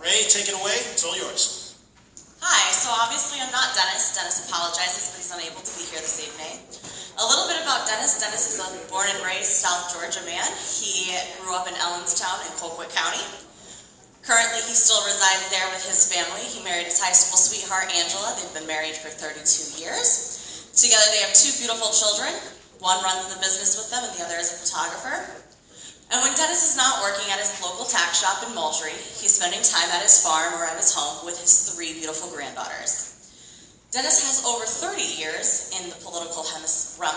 Ray, take it away. It's all yours. Hi, so obviously I'm not Dennis. Dennis apologizes, but he's unable to be here this evening. A little bit about Dennis. Dennis is a born and raised South Georgia man. He grew up in Ellenstown in Colquitt County. Currently, he still resides there with his family. He married his high school sweetheart, Angela. They've been married for 32 years. Together, they have two beautiful children. One runs the business with them, and the other is a photographer. And when Dennis is not working at his local tack shop in Moultrie, he's spending time at his farm or at his home with his three beautiful granddaughters. Dennis has over 30 years in the political hemisphere.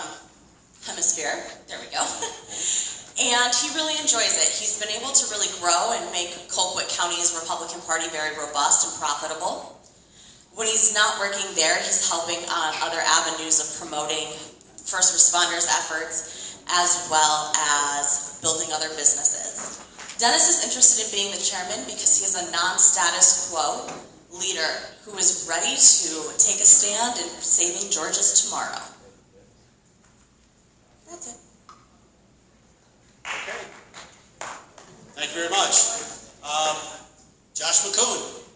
There we go. And he really enjoys it. He's been able to really grow and make Colquitt County's Republican Party very robust and profitable. When he's not working there, he's helping on other avenues of promoting first responders' efforts, as well as building other businesses. Dennis is interested in being the chairman because he is a non-status quo leader who is ready to take a stand in saving Georgia's tomorrow. That's it. Okay. Thank you very much. Josh McCoon.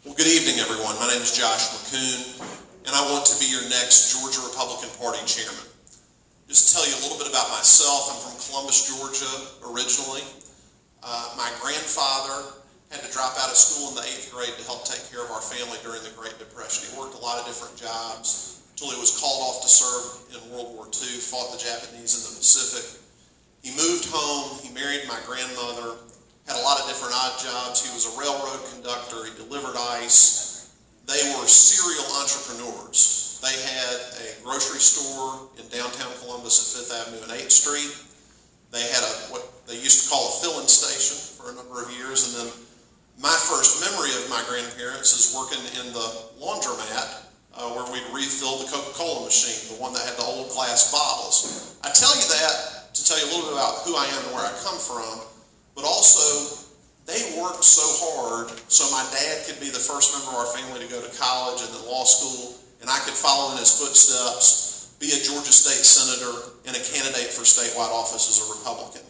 Well, good evening, everyone. My name is Josh McCoon, and I want to be your next Georgia Republican Party chairman. Just to tell you a little bit about myself, I'm from Columbus, Georgia, originally. My grandfather had to drop out of school in the 8th grade to help take care of our family during the Great Depression. He worked a lot of different jobs until he was called off to serve in World War II, fought the Japanese in the Pacific. He moved home, he married my grandmother, had a lot of different odd jobs. He was a railroad conductor, he delivered ice. They were serial entrepreneurs. They had a grocery store in downtown Columbus at 5th Avenue and 8th Street. They had what they used to call a filling station for a number of years. And then my first memory of my grandparents is working in the laundromat where we'd refill the Coca-Cola machine, the one that had the old glass bottles. I tell you that to tell you a little bit about who I am and where I come from, but also they worked so hard so my dad could be the first member of our family to go to college and then law school, and I could follow in his footsteps, be a Georgia State Senator, and a candidate for statewide office as a Republican.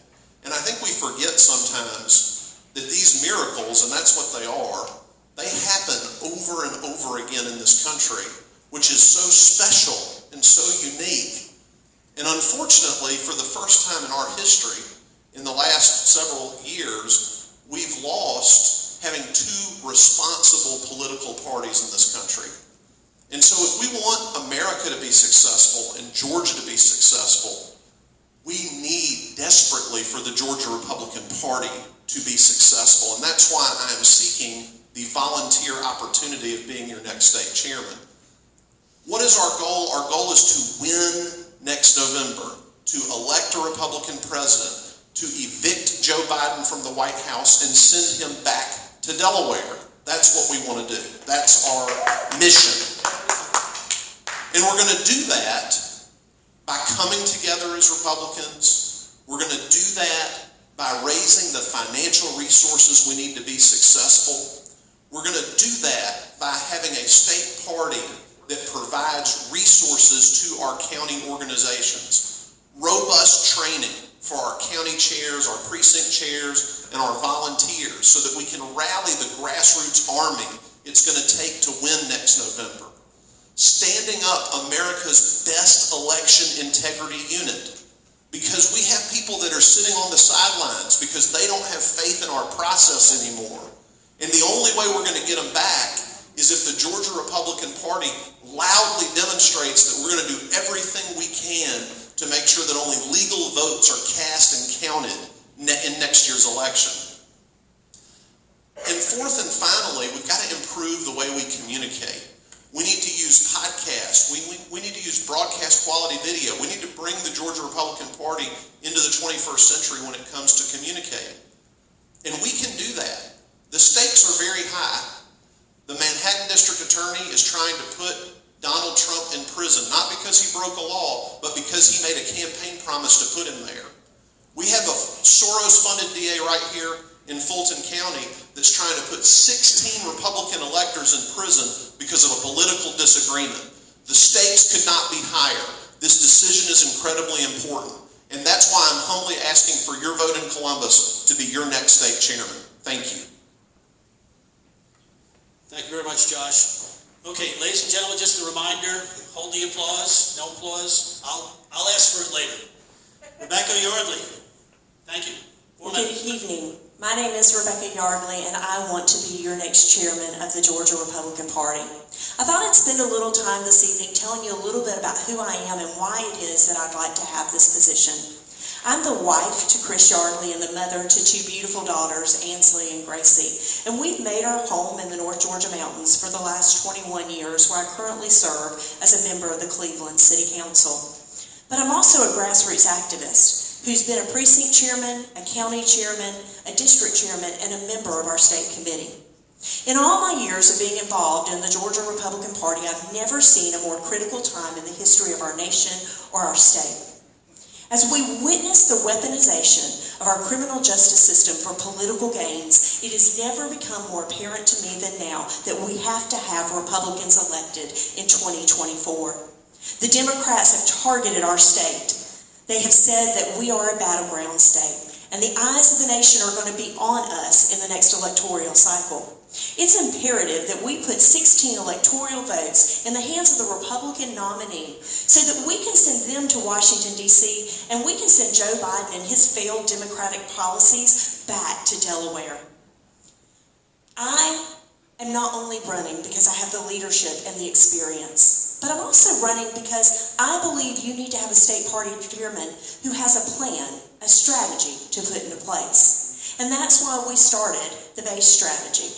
And I think we forget sometimes that these miracles, and that's what they are, they happen over and over again in this country, which is so special and so unique. And unfortunately, for the first time in our history, in the last several years, we've lost having two responsible political parties in this country. And so if we want America to be successful and Georgia to be successful, we need desperately for the Georgia Republican Party to be successful. And that's why I am seeking the volunteer opportunity of being your next state chairman. What is our goal? Our goal is to win next November, to elect a Republican president, to evict Joe Biden from the White House and send him back to Delaware. That's what we want to do. That's our mission. And we're going to do that by coming together as Republicans. We're going to do that by raising the financial resources we need to be successful. We're going to do that by having a state party that provides resources to our county organizations, robust training for our county chairs, our precinct chairs, and our volunteers so that we can rally the grassroots army it's going to take to win next November. Standing up America's best election integrity unit, because we have people that are sitting on the sidelines because they don't have faith in our process anymore. And the only way we're going to get them back is if the Georgia Republican Party loudly demonstrates that we're going to do everything we can to make sure that only legal votes are cast and counted in next year's election. And fourth and finally, we've got to improve the way we communicate. We need to use podcasts. We need to use broadcast quality video. We need to bring the Georgia Republican Party into the 21st century when it comes to communicating. And we can do that. The stakes are very high. The Manhattan District Attorney is trying to put Donald Trump in prison, not because he broke a law, but because he made a campaign promise to put him there. We have a Soros-funded DA right here in Fulton County that's trying to put 16 Republican electors in prison because of a political disagreement. The stakes could not be higher. This decision is incredibly important. And that's why I'm humbly asking for your vote in Columbus to be your next state chairman. Thank you. Thank you very much, Josh. Okay, ladies and gentlemen, just a reminder, hold the applause, no applause. I'll ask for it later. Rebecca Yardley, thank you. 4 Good minutes. evening. My name is Rebecca Yardley, and I want to be your next chairman of the Georgia Republican Party. I thought I'd spend a little time this evening telling you a little bit about who I am and why it is that I'd like to have this position. I'm the wife to Chris Yardley and the mother to two beautiful daughters, Ansley and Gracie, and we've made our home in the North Georgia mountains for the last 21 years, where I currently serve as a member of the Cleveland City Council. But I'm also a grassroots activist who's been a precinct chairman, a county chairman, a district chairman, and a member of our state committee. In all my years of being involved in the Georgia Republican Party, I've never seen a more critical time in the history of our nation or our state. As we witness the weaponization of our criminal justice system for political gains, it has never become more apparent to me than now that we have to have Republicans elected in 2024. The Democrats have targeted our state. They have said that we are a battleground state, and the eyes of the nation are going to be on us in the next electoral cycle. It's imperative that we put 16 electoral votes in the hands of the Republican nominee so that we can send them to Washington, D.C., and we can send Joe Biden and his failed Democratic policies back to Delaware. I am not only running because I have the leadership and the experience, but I'm also running because I believe you need to have a state party chairman who has a plan, a strategy to put into place. And that's why we started the BASE strategy.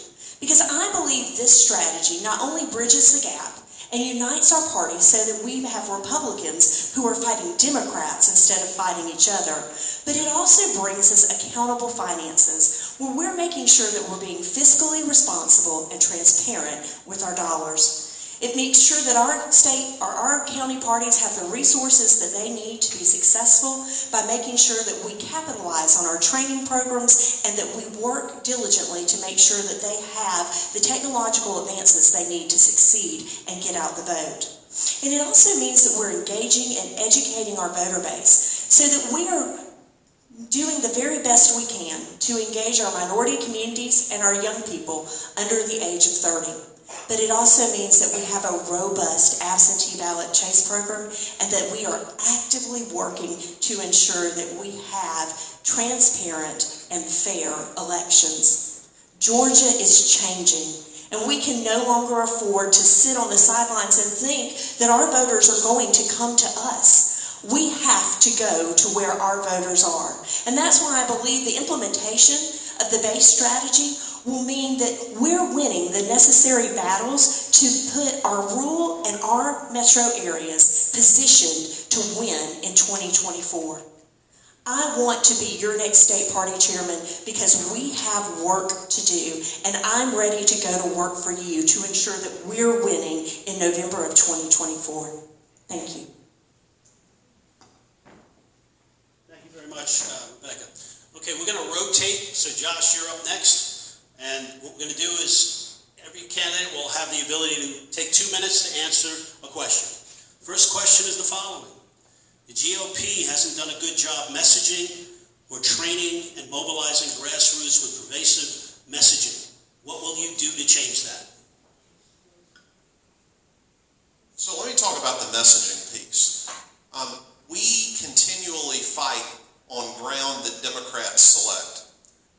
Because I believe this strategy not only bridges the gap and unites our party so that we have Republicans who are fighting Democrats instead of fighting each other, but it also brings us accountable finances where we're making sure that we're being fiscally responsible and transparent with our dollars. It makes sure that our state or our county parties have the resources that they need to be successful by making sure that we capitalize on our training programs and that we work diligently to make sure that they have the technological advances they need to succeed and get out the vote. And it also means that we're engaging and educating our voter base so that we are doing the very best we can to engage our minority communities and our young people under the age of 30. But it also means that we have a robust absentee ballot chase program and that we are actively working to ensure that we have transparent and fair elections. Georgia is changing, and we can no longer afford to sit on the sidelines and think that our voters are going to come to us. We have to go to where our voters are. And that's why I believe the implementation of the BASE strategy will mean that we're winning the necessary battles to put our rural and our metro areas positioned to win in 2024. I want to be your next state party chairman because we have work to do, and I'm ready to go to work for you to ensure that we're winning in November of 2024. Thank you. Thank you very much, Rebecca. Okay, we're going to rotate, so Josh, you're up next. And what we're going to do is every candidate will have the ability to take 2 minutes to answer a question. First question is the following. The GOP hasn't done a good job messaging or training and mobilizing grassroots with pervasive messaging. What will you do to change that? So let me talk about the messaging piece. We continually fight on ground that Democrats select.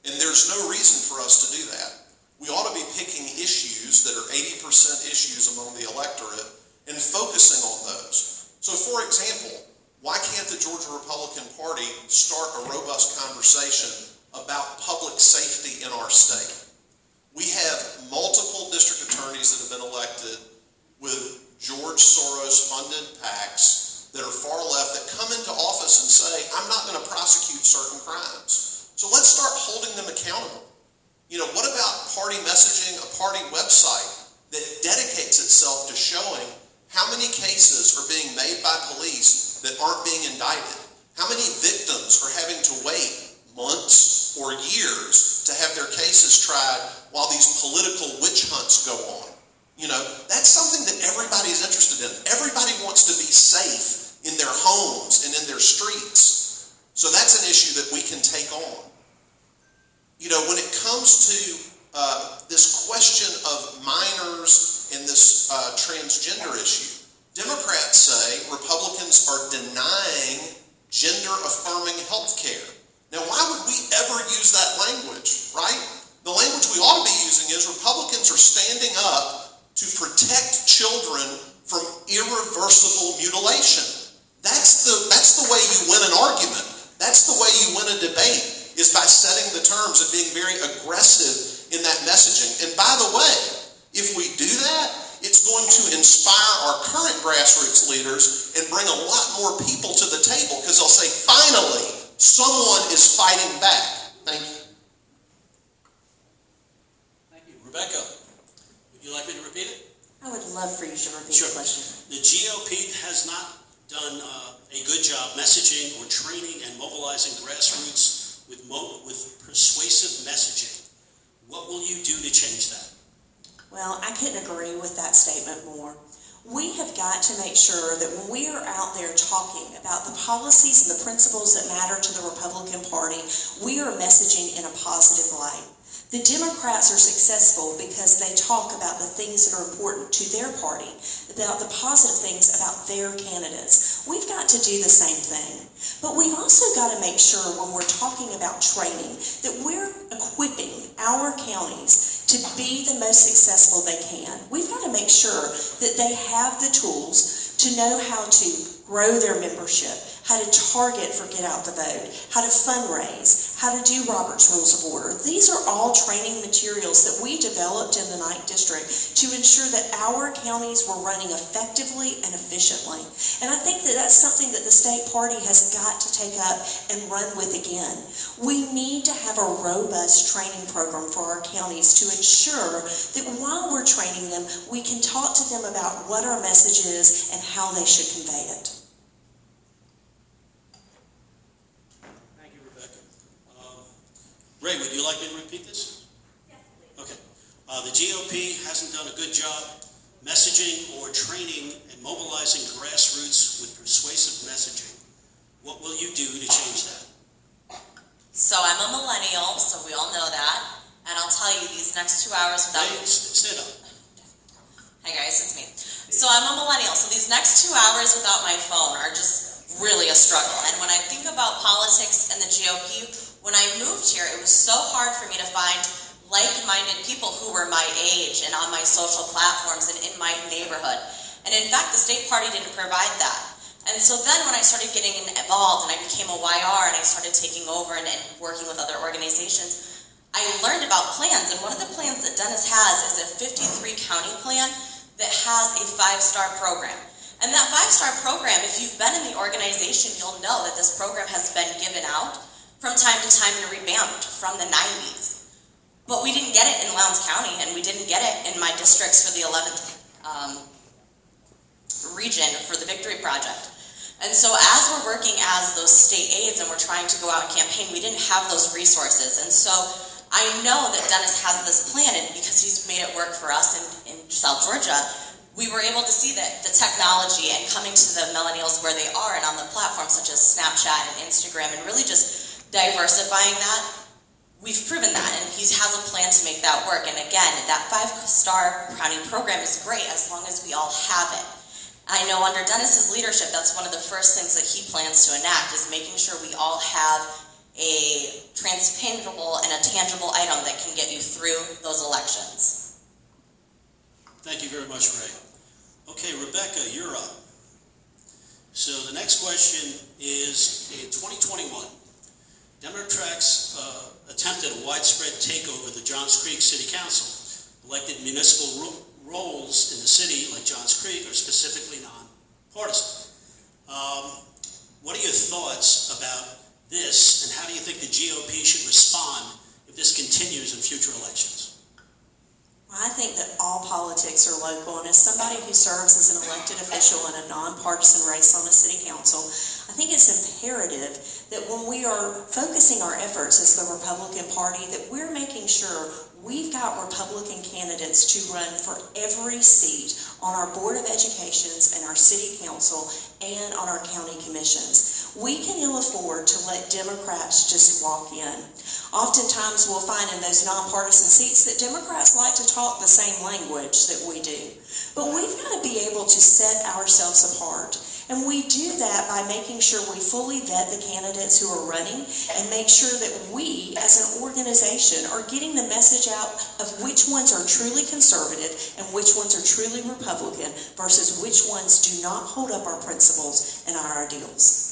And there's no reason for us to do that. We ought to be picking issues that are 80% issues among the electorate and focusing on those. So for example, why can't the Georgia Republican Party start a robust conversation about public safety in our state? We have multiple district attorneys that have been elected with George Soros funded PACs that are far left that come into office and say, I'm not going to prosecute certain crimes. So let's start holding them accountable. You know, what about party messaging, a party website that dedicates itself to showing how many cases are being made by police that aren't being indicted? How many victims are having to wait months or years to have their cases tried while these political witch hunts go on? You know, that's something that everybody's interested in. Everybody wants to be safe in their homes and in their streets. So that's an issue that we can take on. when it comes to this question of minors and this transgender issue, Democrats say Republicans are denying gender-affirming health care. Now, why would we ever use that language, right? The language we ought to be using is Republicans are standing up to protect children from irreversible mutilation. That's the way you win an argument. That's the way you win a debate, is by setting the terms and being very aggressive in that messaging. And by the way, if we do that, it's going to inspire our current grassroots leaders and bring a lot more people to the table, because they'll say, finally, someone is fighting back. Thank you. Thank you. Rebecca, would you like me to repeat it? I would love for you to repeat Sure. the question. The GOP has not done a good job messaging or training and mobilizing grassroots with persuasive messaging. What will you do to change that? Well, I couldn't agree with that statement more. We have got to make sure that when we are out there talking about the policies and the principles that matter to the Republican Party, we are messaging in a positive light. The Democrats are successful because they talk about the things that are important to their party, about the positive things about their candidates. We've got to do the same thing. But we've also got to make sure when we're talking about training that we're equipping our counties to be the most successful they can. We've got to make sure that they have the tools to know how to grow their membership, how to target for Get Out the Vote, how to fundraise, how to do Robert's Rules of Order. These are all training materials that we developed in the 9th District to ensure that our counties were running effectively and efficiently. And I think that that's something that the state party has got to take up and run with again. We need to have a robust training program for our counties to ensure that while we're training them, we can talk to them about what our message is and how they should convey it. Thank you, Rebecca. Ray, would you like me to repeat this? Yes, please. Okay. The GOP hasn't done a good job messaging or training and mobilizing grassroots with persuasive messaging. What will you do to change that? So I'm a millennial, so we all know that. And I'll tell you, these next 2 hours without... Hey, stand up. Hi guys, it's me. So I'm a millennial, so these next 2 hours without my phone are just really a struggle. And when I think about politics and the GOP, when I moved here, it was so hard for me to find like-minded people who were my age and on my social platforms and in my neighborhood. And in fact, the state party didn't provide that. And so then when I started getting involved and I became a YR and I started taking over and working with other organizations, I learned about plans. And one of the plans that Dennis has is a 53-county plan that has a 5-star program. And that 5-star program, if you've been in the organization, you'll know that this program has been given out from time to time and revamped from the 90s. But we didn't get it in Lowndes County, and we didn't get it in my districts for the 11th region for the Victory Project. And so as we're working as those state aides and we're trying to go out and campaign, we didn't have those resources. And so I know that Dennis has this plan, and because he's made it work for us in South Georgia, we were able to see that the technology and coming to the millennials where they are and on the platforms such as Snapchat and Instagram and really just diversifying that, we've proven that, and he has a plan to make that work. And again, that 5-star county program is great as long as we all have it. I know under Dennis's leadership, that's one of the first things that he plans to enact, is making sure we all have a transpaintable and a tangible item that can get you through those elections. Thank you very much, Ray. Okay, Rebecca, you're up. So the next question is, in 2021, Democrats attempted a widespread takeover of the Johns Creek City Council. Elected municipal roles in the city, like Johns Creek, are specifically non-partisan. What are your thoughts about this, and how do you think the GOP should respond if this continues in future elections? Well, I think that all politics are local, and as somebody who serves as an elected official in a nonpartisan race on the city council, I think it's imperative that when we are focusing our efforts as the Republican Party, that we're making sure we've got Republican candidates to run for every seat on our Board of Educations and our City Council and on our county commissions. We can ill afford to let Democrats just walk in. Oftentimes we'll find in those nonpartisan seats that Democrats like to talk the same language that we do. But we've got to be able to set ourselves apart. And we do that by making sure we fully vet the candidates who are running and make sure that we, as an organization, are getting the message out of which ones are truly conservative and which ones are truly Republican versus which ones do not hold up our principles and our ideals.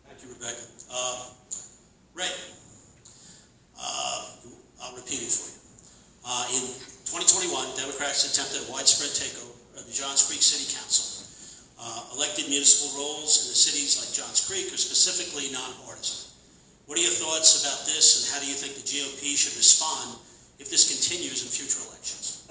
Thank you, Rebecca. Ray, I'll repeat it for you. In 2021, Democrats attempted a widespread takeover of the Johns Creek City Council. Elected municipal roles in the cities like Johns Creek are specifically nonpartisan. What are your thoughts about this, and how do you think the GOP should respond if this continues in future elections?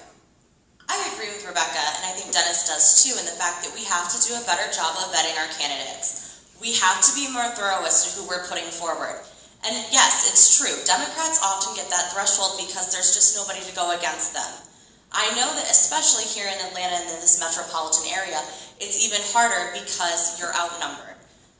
I agree with Rebecca, and I think Dennis does too, in the fact that we have to do a better job of vetting our candidates. We have to be more thorough as to who we're putting forward. And yes, it's true, Democrats often get that threshold because there's just nobody to go against them. I know that especially here in Atlanta and in this metropolitan area, it's even harder because you're outnumbered.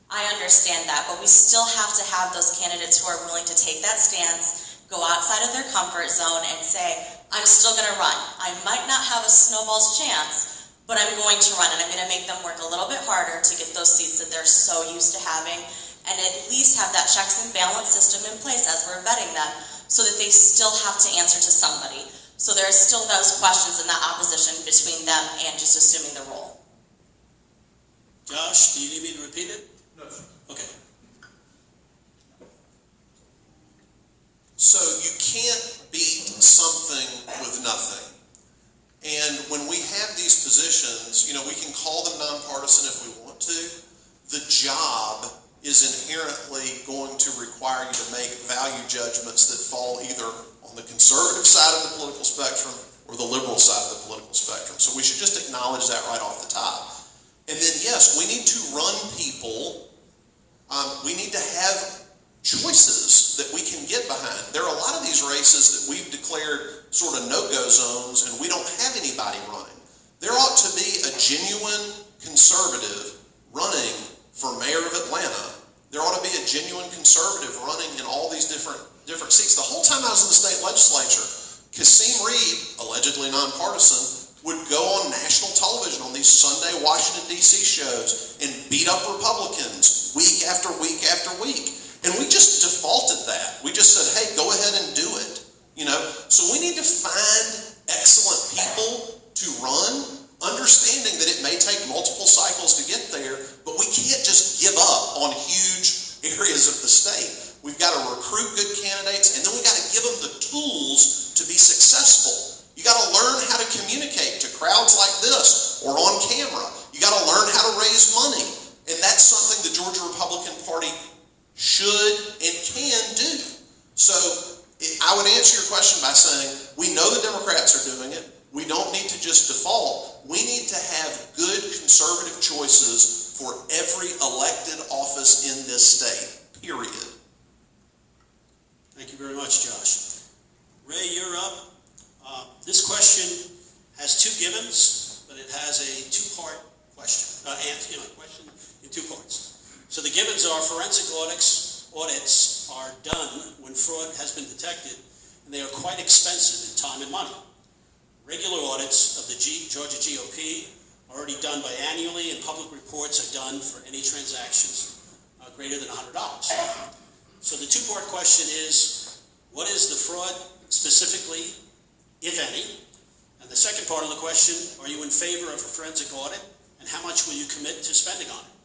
I understand that, but we still have to have those candidates who are willing to take that stance, go outside of their comfort zone and say, I'm still going to run. I might not have a snowball's chance, but I'm going to run, and I'm going to make them work a little bit harder to get those seats that they're so used to having, and at least have that checks and balance system in place as we're vetting them so that they still have to answer to somebody. So there are still those questions and that opposition between them and just assuming the role. Josh, do you need me to repeat it? No, sir. Okay. So you can't beat something with nothing. And when we have these positions, we can call them nonpartisan if we want to. The job is inherently going to require you to make value judgments that fall either on the conservative side of the political spectrum or the liberal side of the political spectrum. So we should just acknowledge that right off the top. And then, yes, we need to run people. We need to have choices that we can get behind. There are a lot of these races that we've declared sort of no-go zones, and we don't have anybody running. There ought to be a genuine conservative running for mayor of Atlanta. There ought to be a genuine conservative running in all these different seats. The whole time I was in the state legislature, Kasim Reed, allegedly nonpartisan, would go on national television on these Sunday Washington, D.C. shows and beat up Republicans week after week after week. And we just defaulted that. We just said, hey, go ahead and do it. So we need to find excellent people to run, understanding that it may take multiple cycles to get there, but we can't just give up on huge areas of the state. We've got to recruit good candidates, and then we've got to give them the tools to be successful. You got to learn how to communicate to crowds like this or on camera. You got to learn how to raise money. And that's something the Georgia Republican Party should and can do. So I would answer your question by saying we know the Democrats are doing it. We don't need to just default. We need to have good conservative choices for every elected office in this state, period. Thank you very much, Josh. Ray, you're up. This question has two givens, but it has a two-part question. Question in two parts. So the givens are forensic audits are done when fraud has been detected, and they are quite expensive in time and money. Regular audits of the Georgia GOP are already done biannually, and public reports are done for any transactions greater than $100. So the two-part question is, what is the fraud specifically, if any? And the second part of the question, are you in favor of a forensic audit, and how much will you commit to spending on it?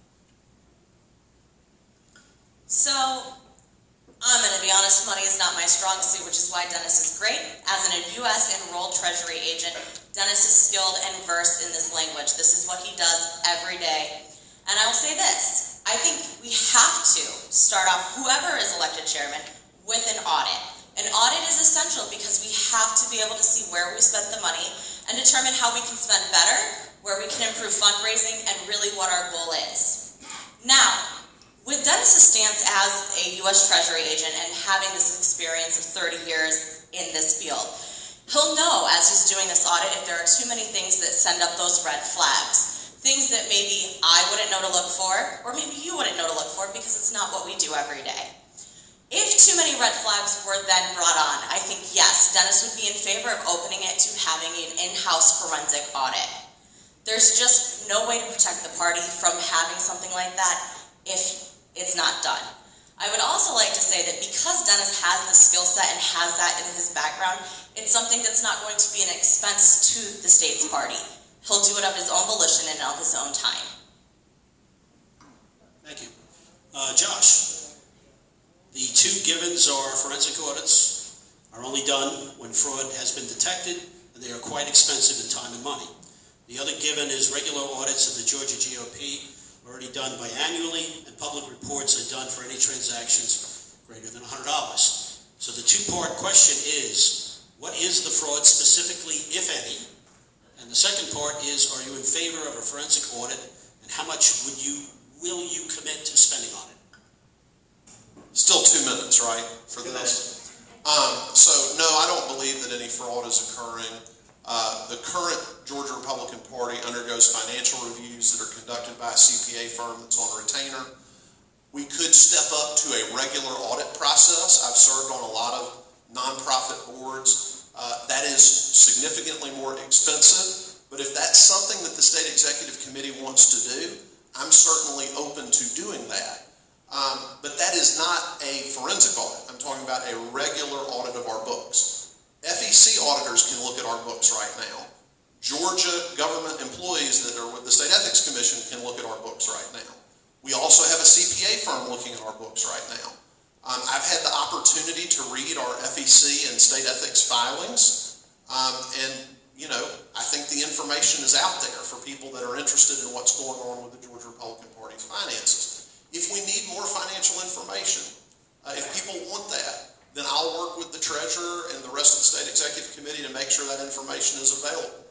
So, I'm going to be honest, money is not my strong suit, which is why Dennis is great. As a U.S. enrolled Treasury agent, Dennis is skilled and versed in this language. This is what he does every day. And I will say this, I think we have to start off, whoever is elected chairman, with an audit. An audit is essential because we have to be able to see where we spent the money and determine how we can spend better, where we can improve fundraising, and really what our goal is. Now, with Dennis's stance as a U.S. Treasury agent and having this experience of 30 years in this field, He'll know as he's doing this audit if there are too many things that send up those red flags. Things that maybe I wouldn't know to look for, or maybe you wouldn't know to look for because it's not what we do every day. If too many red flags were then brought on, I think yes, Dennis would be in favor of opening it to having an in-house forensic audit. There's just no way to protect the party from having something like that if it's not done. I would also like to say that because Dennis has the skill set and has that in his background, it's something that's not going to be an expense to the state's party. He'll do it of his own volition and of his own time. Thank you. Josh, the two givens are forensic audits, are only done when fraud has been detected, and they are quite expensive in time and money. The other given is regular audits of the Georgia GOP, already done biannually, and public reports are done for any transactions greater than $100. So the two-part question is, what is the fraud specifically, if any? And the second part is, are you in favor of a forensic audit, and how much will you commit to spending on it? Still 2 minutes, right, for 2 this? So, no, I don't believe that any fraud is occurring. The current Georgia Republican Party undergoes financial reviews that are conducted by a CPA firm that's on retainer. We could step up to a regular audit process. I've served on a lot of nonprofit boards. That is significantly more expensive, but if that's something that the State Executive Committee wants to do, I'm certainly open to doing that. But that is not a forensic audit. I'm talking about a regular audit of our books. FEC auditors can look at our books right now. Georgia government employees that are with the State Ethics Commission can look at our books right now. We also have a CPA firm looking at our books right now. I've had the opportunity to read our FEC and state ethics filings, and I think the information is out there for people that are interested in what's going on with the Georgia Republican Party's finances. If we need more financial information, if people want that, then I'll work with the treasurer and the rest of the State Executive Committee to make sure that information is available.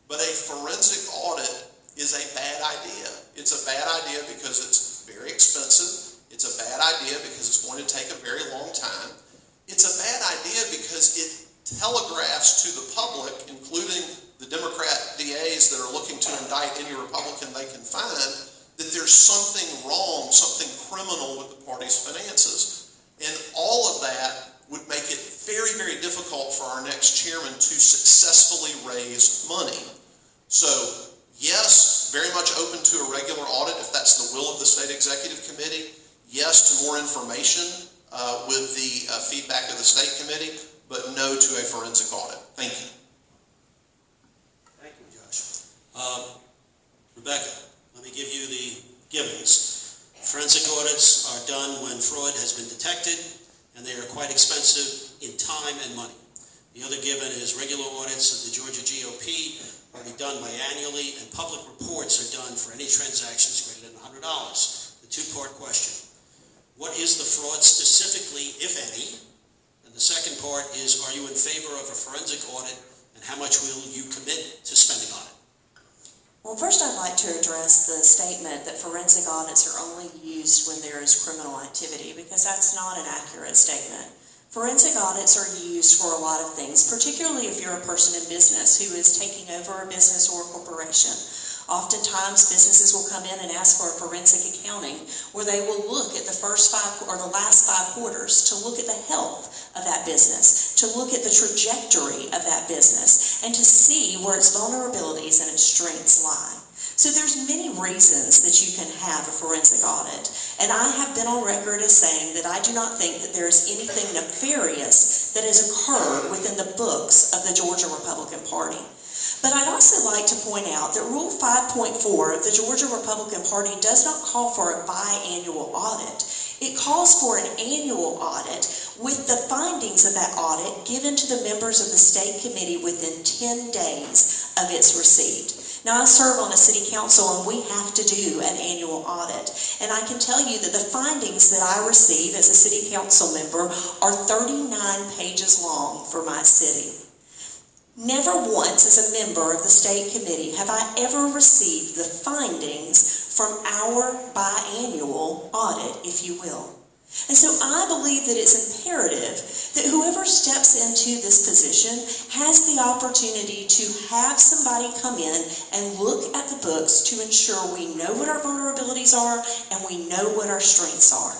But a forensic audit is a bad idea. It's a bad idea because it's very expensive. It's a bad idea because it's going to take a very long time. It's a bad idea because it telegraphs to the public, including the Democrat DAs that are looking to indict any Republican they can find, that there's something wrong, something criminal with the party's finances. And all of that would make it very, very difficult for our next chairman to successfully raise money. So, yes, very much open to a regular audit if that's the will of the State Executive Committee. Yes to more information with the feedback of the State Committee, but no to a forensic audit. Thank you. Thank you, Josh. Rebecca, let me give you the givens. Forensic audits are done when fraud has been detected, and they are quite expensive in time and money. The other given is regular audits of the Georgia GOP, already done biannually, and public reports are done for any transactions greater than $100. The two-part question. What is the fraud specifically, if any? And the second part is, are you in favor of a forensic audit, and how much will you commit to spending on it? Well, first I'd like to address the statement that forensic audits are only used when there is criminal activity, because that's not an accurate statement. Forensic audits are used for a lot of things, particularly if you're a person in business who is taking over a business or a corporation. Oftentimes, businesses will come in and ask for a forensic accounting where they will look at the first 5 or the last 5 quarters to look at the health of that business, to look at the trajectory of that business, and to see where its vulnerabilities and its strengths lie. So there's many reasons that you can have a forensic audit, and I have been on record as saying that I do not think that there is anything nefarious that has occurred within the books of the Georgia Republican Party. But I'd also like to point out that Rule 5.4 of the Georgia Republican Party does not call for a biannual audit. It calls for an annual audit with the findings of that audit given to the members of the state committee within 10 days of its receipt. Now, I serve on a city council and we have to do an annual audit. And I can tell you that the findings that I receive as a city council member are 39 pages long for my city. Never once as a member of the state committee have I ever received the findings from our biannual audit, if you will. And so I believe that it's imperative that whoever steps into this position has the opportunity to have somebody come in and look at the books to ensure we know what our vulnerabilities are and we know what our strengths are.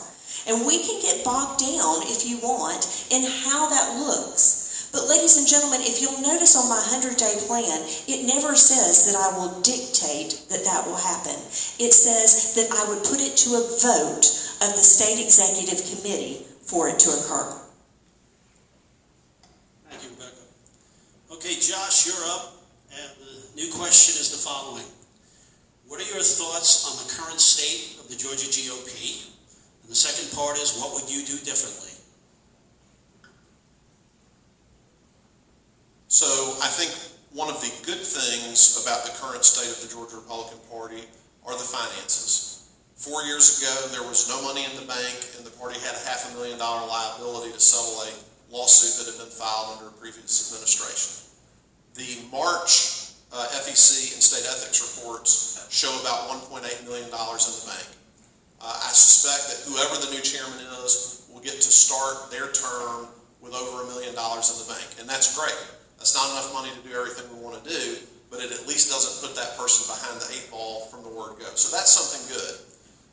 And we can get bogged down, if you want, in how that looks. But ladies and gentlemen, if you'll notice on my 100-day plan, it never says that I will dictate that that will happen. It says that I would put it to a vote of the State Executive Committee for it to occur. Thank you, Rebecca. Okay, Josh, you're up, and the new question is the following. What are your thoughts on the current state of the Georgia GOP? And the second part is, what would you do differently? So I think one of the good things about the current state of the Georgia Republican Party are the finances. 4 years ago, there was no money in the bank, and the party had a $500,000 liability to settle a lawsuit that had been filed under a previous administration. The March FEC and state ethics reports show about $1.8 million in the bank. I suspect that whoever the new chairman is will get to start their term with over $1 million in the bank, and that's great. That's not enough money to do everything we want to do, but it at least doesn't put that person behind the 8 ball from the word go. So that's something good.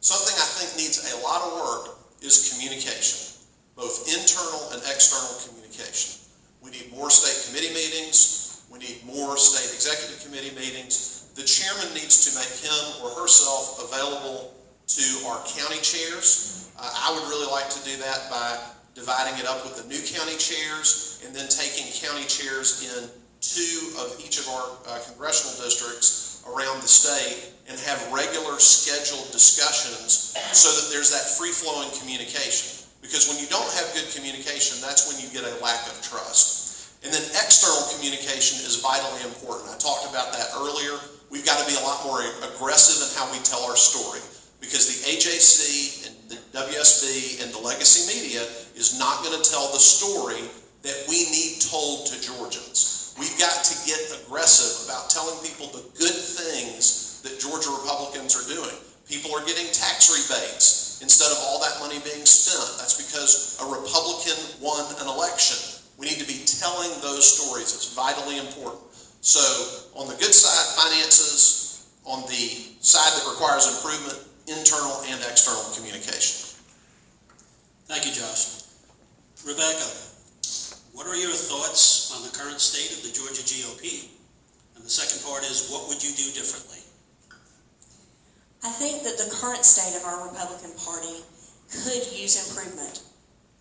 Something I think needs a lot of work is communication, both internal and external communication. We need more state committee meetings. We need more state executive committee meetings. The chairman needs to make him or herself available to our county chairs. I would really like to do that by dividing it up with the new county chairs and then taking county chairs in 2 of each of our congressional districts around the state and have regular scheduled discussions so that there's that free-flowing communication. Because when you don't have good communication, that's when you get a lack of trust. And then external communication is vitally important. I talked about that earlier. We've got to be a lot more aggressive in how we tell our story, because the AJC and the WSB and the legacy media is not going to tell the story that we need told to Georgians. We've got to get aggressive about telling people the good things that Georgia Republicans are doing. People are getting tax rebates instead of all that money being spent. That's because a Republican won an election. We need to be telling those stories. It's vitally important. So on the good side, finances. On the side that requires improvement, internal and external communication. Thank you, Josh. Rebecca, what are your thoughts on the current state of the Georgia GOP? And the second part is, what would you do differently? I think that the current state of our Republican Party could use improvement.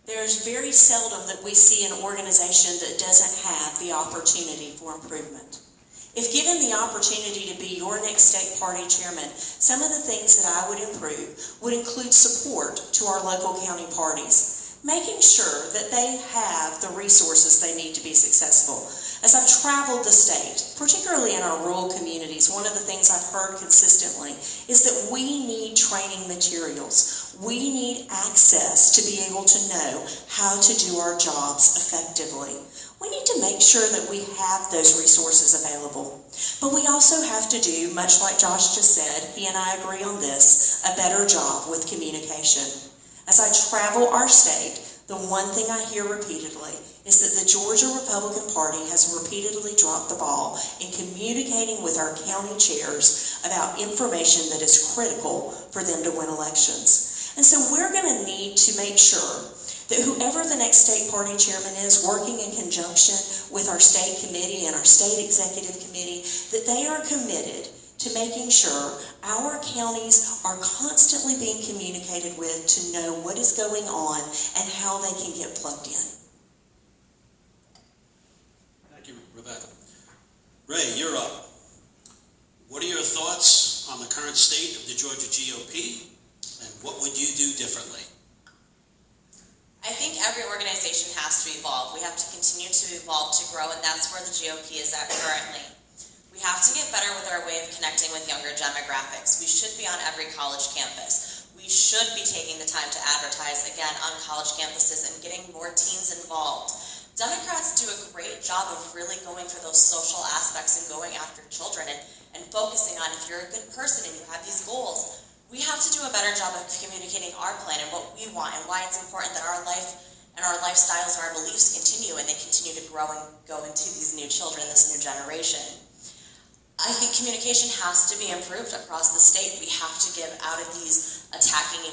There's very seldom that we see an organization that doesn't have the opportunity for improvement. If given the opportunity to be your next state party chairman, some of the things that I would improve would include support to our local county parties, making sure that they have the resources they need to be successful. As I've traveled the state, particularly in our rural communities, one of the things I've heard consistently is that we need training materials. We need access to be able to know how to do our jobs effectively. We need to make sure that we have those resources available. But we also have to do, much like Josh just said, he and I agree on this, a better job with communication. As I travel our state, the one thing I hear repeatedly is that the Georgia Republican Party has repeatedly dropped the ball in communicating with our county chairs about information that is critical for them to win elections. And so we're going to need to make sure that whoever the next state party chairman is, working in conjunction with our state committee and our state executive committee, that they are committed to making sure our counties are constantly being communicated with to know what is going on and how they can get plugged in. Thank you, Rebecca. Ray, you're up. What are your thoughts on the current state of the Georgia GOP, and what would you do differently? I think every organization has to evolve. We have to continue to evolve to grow, and that's where the GOP is at currently. We have to get better with our way of connecting with younger demographics. We should be on every college campus. We should be taking the time to advertise, again, on college campuses and getting more teens involved. Democrats do a great job of really going for those social aspects and going after children and focusing on, if you're a good person and you have these goals, We have to do a better job of communicating our plan and what we want and why it's important that our life and our lifestyles and our beliefs continue and they continue to grow and go into these new children, this new generation. I think communication has to be improved across the state. We have to get out of these attacking